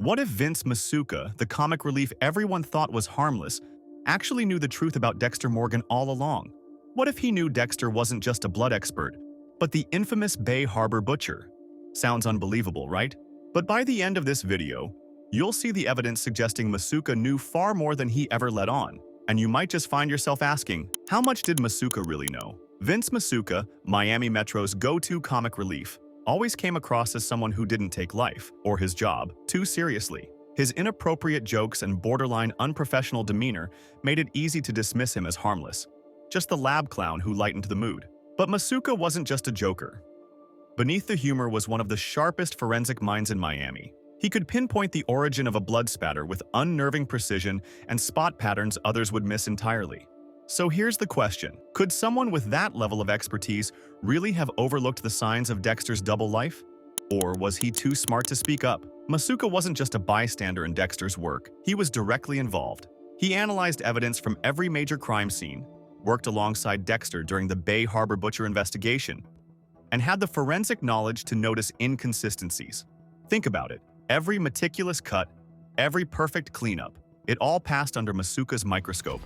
What if Vince Masuka, the comic relief everyone thought was harmless, actually knew the truth about Dexter Morgan all along? What if he knew Dexter wasn't just a blood expert, but the infamous Bay Harbor butcher? Sounds unbelievable, right? But by the end of this video, you'll see the evidence suggesting Masuka knew far more than he ever let on. And you might just find yourself asking, how much did Masuka really know? Vince Masuka, Miami Metro's go-to comic relief, always came across as someone who didn't take life, or his job, too seriously. His inappropriate jokes and borderline unprofessional demeanor made it easy to dismiss him as harmless, just the lab clown who lightened the mood. But Masuka wasn't just a joker. Beneath the humor was one of the sharpest forensic minds in Miami. He could pinpoint the origin of a blood spatter with unnerving precision and spot patterns others would miss entirely. So here's the question. Could someone with that level of expertise really have overlooked the signs of Dexter's double life? Or was he too smart to speak up? Masuka wasn't just a bystander in Dexter's work. He was directly involved. He analyzed evidence from every major crime scene, worked alongside Dexter during the Bay Harbor butcher investigation, and had the forensic knowledge to notice inconsistencies. Think about it. Every meticulous cut, every perfect cleanup, it all passed under Masuka's microscope.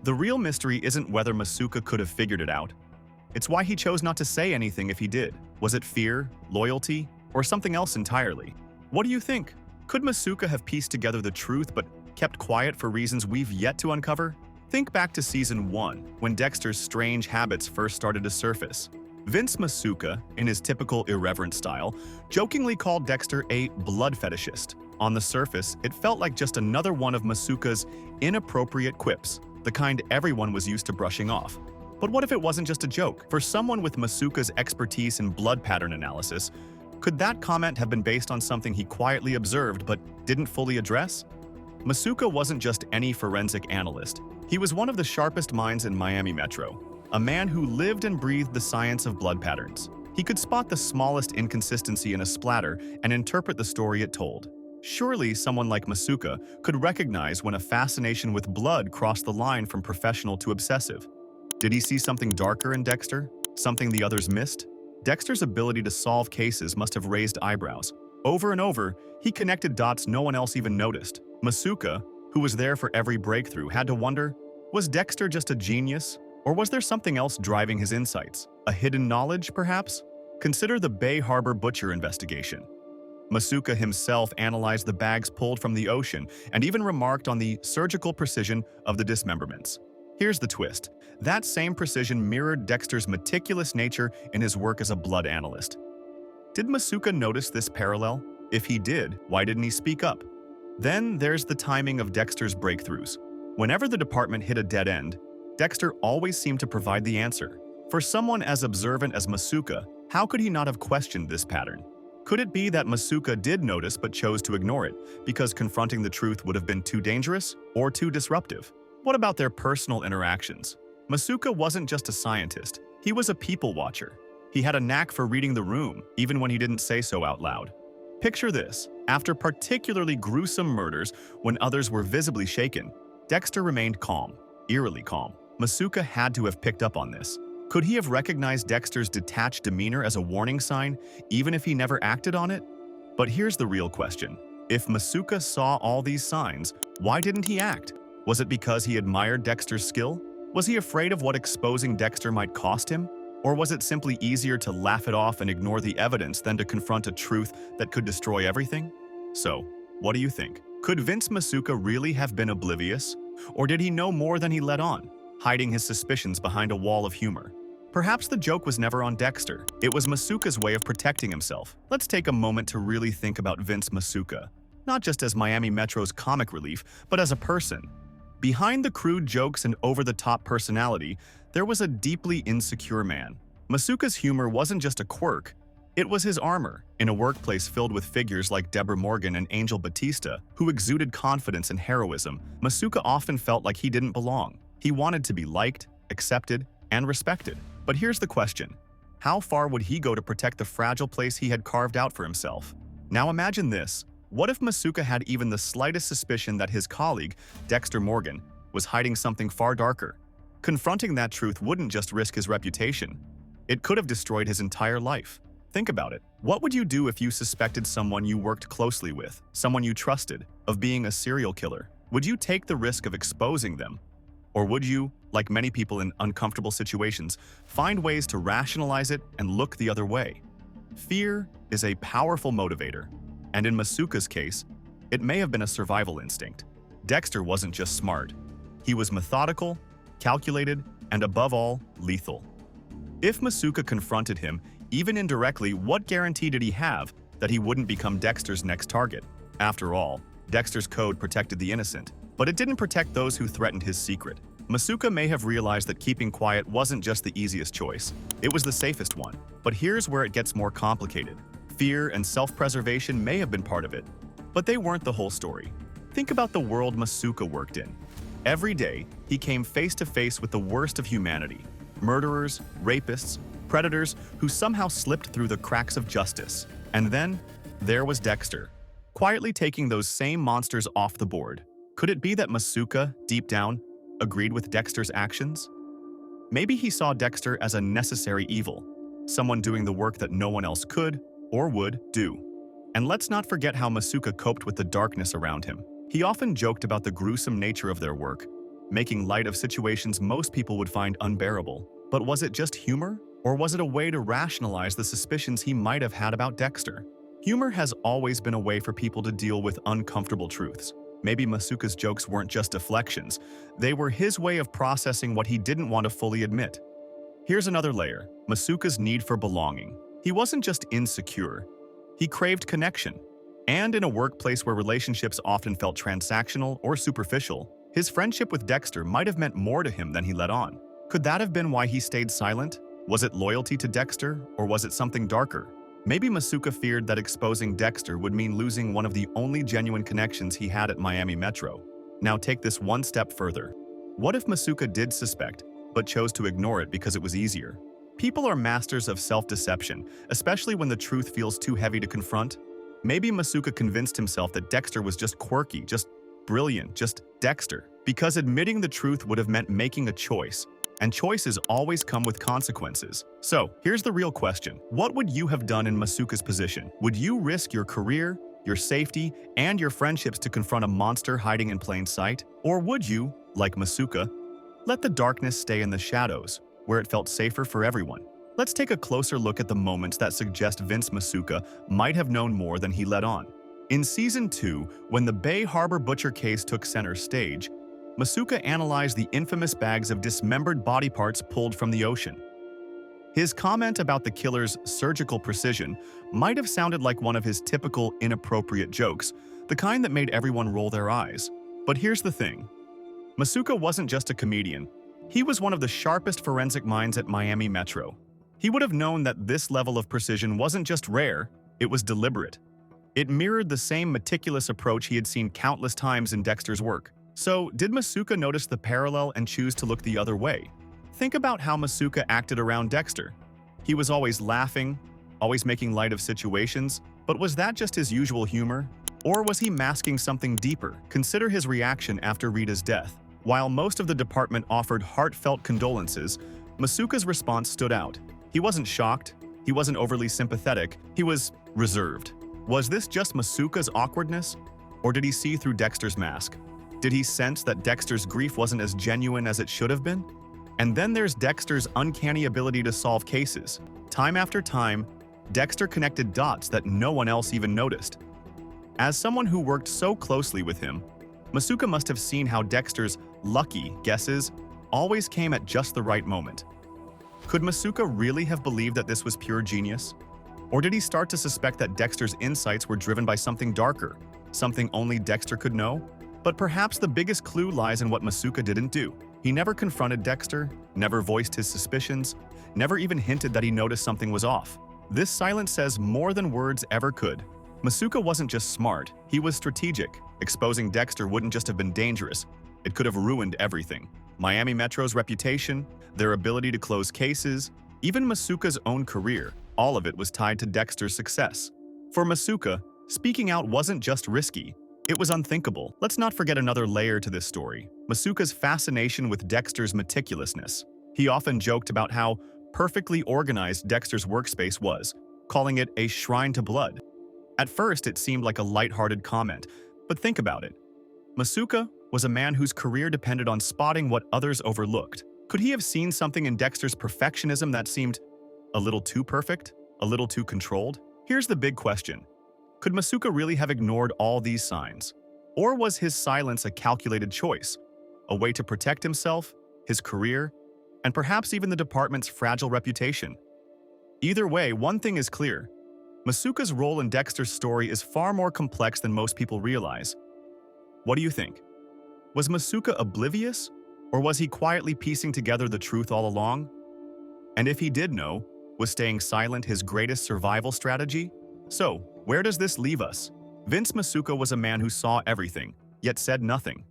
The real mystery isn't whether Masuka could have figured it out. It's why he chose not to say anything if he did. Was it fear, loyalty, or something else entirely? What do you think? Could Masuka have pieced together the truth but kept quiet for reasons we've yet to uncover? Think back to Season 1, when Dexter's strange habits first started to surface. Vince Masuka, in his typical irreverent style, jokingly called Dexter a blood fetishist. On the surface, it felt like just another one of Masuka's inappropriate quips, the kind everyone was used to brushing off. But what if it wasn't just a joke? For someone with Masuka's expertise in blood pattern analysis, could that comment have been based on something he quietly observed but didn't fully address? Masuka wasn't just any forensic analyst. He was one of the sharpest minds in Miami Metro, a man who lived and breathed the science of blood patterns. He could spot the smallest inconsistency in a splatter and interpret the story it told. Surely someone like Masuka could recognize when a fascination with blood crossed the line from professional to obsessive. Did he see something darker in Dexter? Something the others missed? Dexter's ability to solve cases must have raised eyebrows. Over and over, he connected dots no one else even noticed. Masuka, who was there for every breakthrough, had to wonder, was Dexter just a genius? Or was there something else driving his insights? A hidden knowledge, perhaps? Consider the Bay Harbor butcher investigation. Masuka himself analyzed the bags pulled from the ocean and even remarked on the surgical precision of the dismemberments. Here's the twist. That same precision mirrored Dexter's meticulous nature in his work as a blood analyst. Did Masuka notice this parallel? If he did, why didn't he speak up? Then there's the timing of Dexter's breakthroughs. Whenever the department hit a dead end, Dexter always seemed to provide the answer. For someone as observant as Masuka, how could he not have questioned this pattern? Could it be that Masuka did notice but chose to ignore it because confronting the truth would have been too dangerous or too disruptive? What about their personal interactions? Masuka wasn't just a scientist, he was a people watcher. He had a knack for reading the room, even when he didn't say so out loud. Picture this. After particularly gruesome murders, when others were visibly shaken, Dexter remained calm, eerily calm. Masuka had to have picked up on this. Could he have recognized Dexter's detached demeanor as a warning sign, even if he never acted on it? But here's the real question. If Masuka saw all these signs, why didn't he act? Was it because he admired Dexter's skill? Was he afraid of what exposing Dexter might cost him? Or was it simply easier to laugh it off and ignore the evidence than to confront a truth that could destroy everything? So, what do you think? Could Vince Masuka really have been oblivious? Or did he know more than he let on, hiding his suspicions behind a wall of humor? Perhaps the joke was never on Dexter. It was Masuka's way of protecting himself. Let's take a moment to really think about Vince Masuka, not just as Miami Metro's comic relief, but as a person. Behind the crude jokes and over-the-top personality, there was a deeply insecure man. Masuka's humor wasn't just a quirk, it was his armor. In a workplace filled with figures like Dexter Morgan and Angel Batista, who exuded confidence and heroism, Masuka often felt like he didn't belong. He wanted to be liked, accepted, and respected. But here's the question. How far would he go to protect the fragile place he had carved out for himself? Now imagine this. What if Masuka had even the slightest suspicion that his colleague, Dexter Morgan, was hiding something far darker? Confronting that truth wouldn't just risk his reputation. It could have destroyed his entire life. Think about it. What would you do if you suspected someone you worked closely with, someone you trusted, of being a serial killer? Would you take the risk of exposing them? Or would you, like many people in uncomfortable situations, find ways to rationalize it and look the other way? Fear is a powerful motivator, and in Masuka's case, it may have been a survival instinct. Dexter wasn't just smart. He was methodical, calculated, and above all, lethal. If Masuka confronted him, even indirectly, what guarantee did he have that he wouldn't become Dexter's next target? After all, Dexter's code protected the innocent, but it didn't protect those who threatened his secret. Masuka may have realized that keeping quiet wasn't just the easiest choice. It was the safest one. But here's where it gets more complicated. Fear and self-preservation may have been part of it, but they weren't the whole story. Think about the world Masuka worked in. Every day, he came face to face with the worst of humanity. Murderers, rapists, predators who somehow slipped through the cracks of justice. And then, there was Dexter, quietly taking those same monsters off the board. Could it be that Masuka, deep down, agreed with Dexter's actions? Maybe he saw Dexter as a necessary evil, someone doing the work that no one else could or would do. And let's not forget how Masuka coped with the darkness around him. He often joked about the gruesome nature of their work, making light of situations most people would find unbearable. But was it just humor? Or was it a way to rationalize the suspicions he might have had about Dexter? Humor has always been a way for people to deal with uncomfortable truths. Maybe Masuka's jokes weren't just deflections. They were his way of processing what he didn't want to fully admit. Here's another layer: Masuka's need for belonging. He wasn't just insecure. He craved connection. And in a workplace where relationships often felt transactional or superficial, his friendship with Dexter might have meant more to him than he let on. Could that have been why he stayed silent? Was it loyalty to Dexter, or was it something darker? Maybe Masuka feared that exposing Dexter would mean losing one of the only genuine connections he had at Miami Metro. Now take this one step further. What if Masuka did suspect, but chose to ignore it because it was easier? People are masters of self-deception, especially when the truth feels too heavy to confront. Maybe Masuka convinced himself that Dexter was just quirky, just brilliant, just Dexter, because admitting the truth would have meant making a choice. And choices always come with consequences. So, here's the real question. What would you have done in Masuka's position? Would you risk your career, your safety, and your friendships to confront a monster hiding in plain sight? Or would you, like Masuka, let the darkness stay in the shadows, where it felt safer for everyone? Let's take a closer look at the moments that suggest Vince Masuka might have known more than he let on. In Season 2, when the Bay Harbor Butcher case took center stage, Masuka analyzed the infamous bags of dismembered body parts pulled from the ocean. His comment about the killer's surgical precision might have sounded like one of his typical inappropriate jokes, the kind that made everyone roll their eyes. But here's the thing. Masuka wasn't just a comedian. He was one of the sharpest forensic minds at Miami Metro. He would have known that this level of precision wasn't just rare, it was deliberate. It mirrored the same meticulous approach he had seen countless times in Dexter's work. So, did Masuka notice the parallel and choose to look the other way? Think about how Masuka acted around Dexter. He was always laughing, always making light of situations, but was that just his usual humor? Or was he masking something deeper? Consider his reaction after Rita's death. While most of the department offered heartfelt condolences, Masuka's response stood out. He wasn't shocked, he wasn't overly sympathetic, he was reserved. Was this just Masuka's awkwardness? Or did he see through Dexter's mask? Did he sense that Dexter's grief wasn't as genuine as it should have been? And then there's Dexter's uncanny ability to solve cases. Time after time, Dexter connected dots that no one else even noticed. As someone who worked so closely with him, Masuka must have seen how Dexter's lucky guesses always came at just the right moment. Could Masuka really have believed that this was pure genius? Or did he start to suspect that Dexter's insights were driven by something darker, something only Dexter could know? But perhaps the biggest clue lies in what Masuka didn't do. He never confronted Dexter, never voiced his suspicions, never even hinted that he noticed something was off. This silence says more than words ever could. Masuka wasn't just smart, he was strategic. Exposing Dexter wouldn't just have been dangerous, it could have ruined everything. Miami Metro's reputation, their ability to close cases, even Masuka's own career, all of it was tied to Dexter's success. For Masuka, speaking out wasn't just risky, it was unthinkable. Let's not forget another layer to this story: Masuka's fascination with Dexter's meticulousness. He often joked about how perfectly organized Dexter's workspace was, calling it a shrine to blood. At first, it seemed like a lighthearted comment, but think about it. Masuka was a man whose career depended on spotting what others overlooked. Could he have seen something in Dexter's perfectionism that seemed a little too perfect? A little too controlled? Here's the big question. Could Masuka really have ignored all these signs? Or was his silence a calculated choice? A way to protect himself, his career, and perhaps even the department's fragile reputation? Either way, one thing is clear. Masuka's role in Dexter's story is far more complex than most people realize. What do you think? Was Masuka oblivious, or was he quietly piecing together the truth all along? And if he did know, was staying silent his greatest survival strategy? So, where does this leave us? Vince Masuka was a man who saw everything, yet said nothing.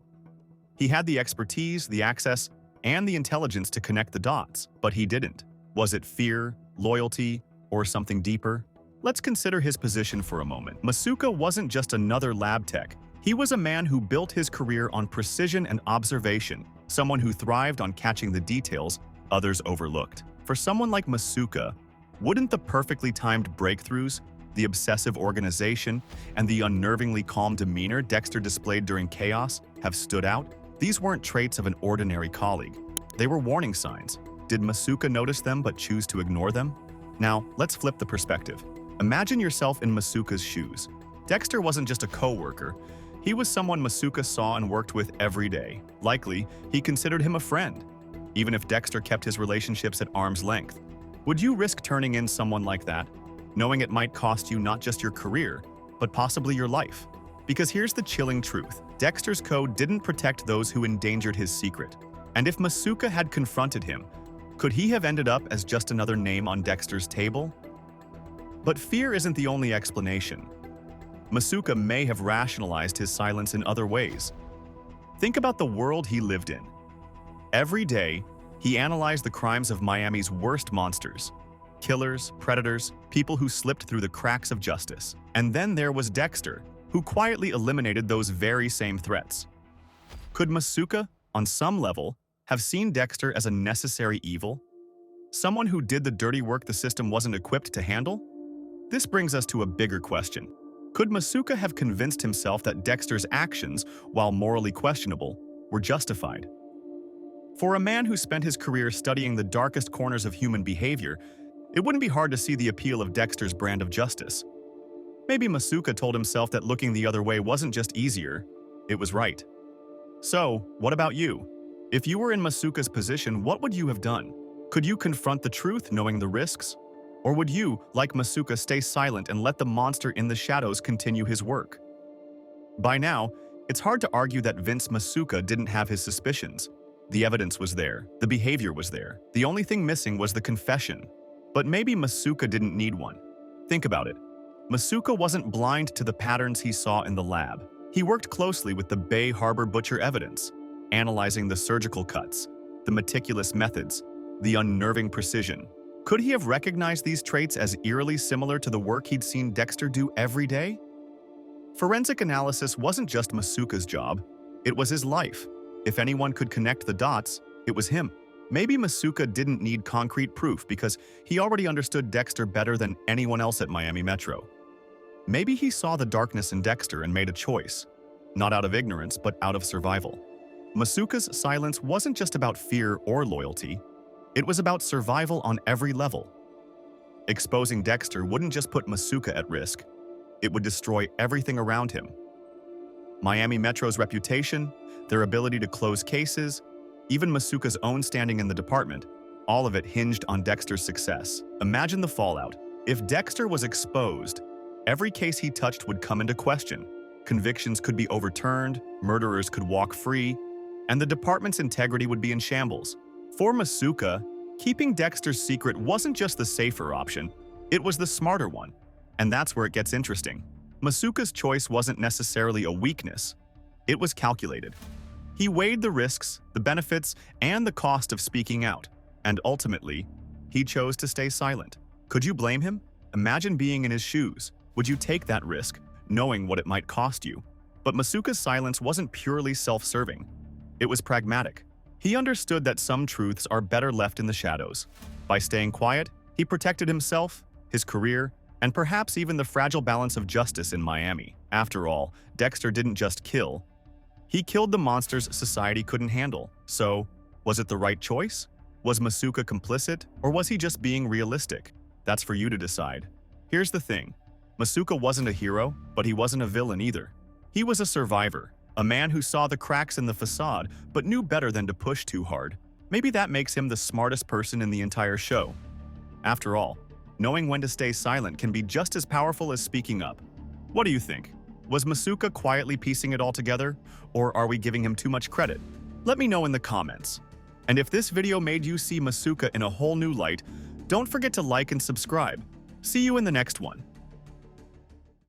He had the expertise, the access, and the intelligence to connect the dots, but he didn't. Was it fear, loyalty, or something deeper? Let's consider his position for a moment. Masuka wasn't just another lab tech. He was a man who built his career on precision and observation, someone who thrived on catching the details others overlooked. For someone like Masuka, wouldn't the perfectly timed breakthroughs, the obsessive organization, and the unnervingly calm demeanor Dexter displayed during chaos have stood out? These weren't traits of an ordinary colleague. They were warning signs. Did Masuka notice them but choose to ignore them? Now, let's flip the perspective. Imagine yourself in Masuka's shoes. Dexter wasn't just a co-worker. He was someone Masuka saw and worked with every day. Likely, he considered him a friend, even if Dexter kept his relationships at arm's length. Would you risk turning in someone like that, knowing it might cost you not just your career, but possibly your life? Because here's the chilling truth. Dexter's code didn't protect those who endangered his secret. And if Masuka had confronted him, could he have ended up as just another name on Dexter's table? But fear isn't the only explanation. Masuka may have rationalized his silence in other ways. Think about the world he lived in. Every day, he analyzed the crimes of Miami's worst monsters. Killers, predators, people who slipped through the cracks of justice. And then there was Dexter, who quietly eliminated those very same threats. Could Masuka, on some level, have seen Dexter as a necessary evil? Someone who did the dirty work the system wasn't equipped to handle? This brings us to a bigger question. Could Masuka have convinced himself that Dexter's actions, while morally questionable, were justified? For a man who spent his career studying the darkest corners of human behavior, it wouldn't be hard to see the appeal of Dexter's brand of justice. Maybe Masuka told himself that looking the other way wasn't just easier, it was right. So, what about you? If you were in Masuka's position, what would you have done? Could you confront the truth knowing the risks? Or would you, like Masuka, stay silent and let the monster in the shadows continue his work? By now, it's hard to argue that Vince Masuka didn't have his suspicions. The evidence was there, the behavior was there. The only thing missing was the confession. But maybe Masuka didn't need one. Think about it. Masuka wasn't blind to the patterns he saw in the lab. He worked closely with the Bay Harbor butcher evidence, analyzing the surgical cuts, the meticulous methods, the unnerving precision. Could he have recognized these traits as eerily similar to the work he'd seen Dexter do every day? Forensic analysis wasn't just Masuka's job, it was his life. If anyone could connect the dots, it was him. Maybe Masuka didn't need concrete proof because he already understood Dexter better than anyone else at Miami Metro. Maybe he saw the darkness in Dexter and made a choice, not out of ignorance, but out of survival. Masuka's silence wasn't just about fear or loyalty, it was about survival on every level. Exposing Dexter wouldn't just put Masuka at risk, it would destroy everything around him. Miami Metro's reputation, their ability to close cases, even Masuka's own standing in the department, all of it hinged on Dexter's success. Imagine the fallout. If Dexter was exposed, every case he touched would come into question. Convictions could be overturned, murderers could walk free, and the department's integrity would be in shambles. For Masuka, keeping Dexter's secret wasn't just the safer option, it was the smarter one. And that's where it gets interesting. Masuka's choice wasn't necessarily a weakness, it was calculated. He weighed the risks, the benefits, and the cost of speaking out, and ultimately, he chose to stay silent. Could you blame him? Imagine being in his shoes. Would you take that risk, knowing what it might cost you? But Masuka's silence wasn't purely self-serving. It was pragmatic. He understood that some truths are better left in the shadows. By staying quiet, he protected himself, his career, and perhaps even the fragile balance of justice in Miami. After all, Dexter didn't just kill. He killed the monsters society couldn't handle. So, was it the right choice? Was Masuka complicit, or was he just being realistic? That's for you to decide. Here's the thing. Masuka wasn't a hero, but he wasn't a villain either. He was a survivor, a man who saw the cracks in the facade but knew better than to push too hard. Maybe that makes him the smartest person in the entire show. After all, knowing when to stay silent can be just as powerful as speaking up. What do you think? Was Masuka quietly piecing it all together, or are we giving him too much credit? Let me know in the comments. And if this video made you see Masuka in a whole new light, don't forget to like and subscribe. See you in the next one.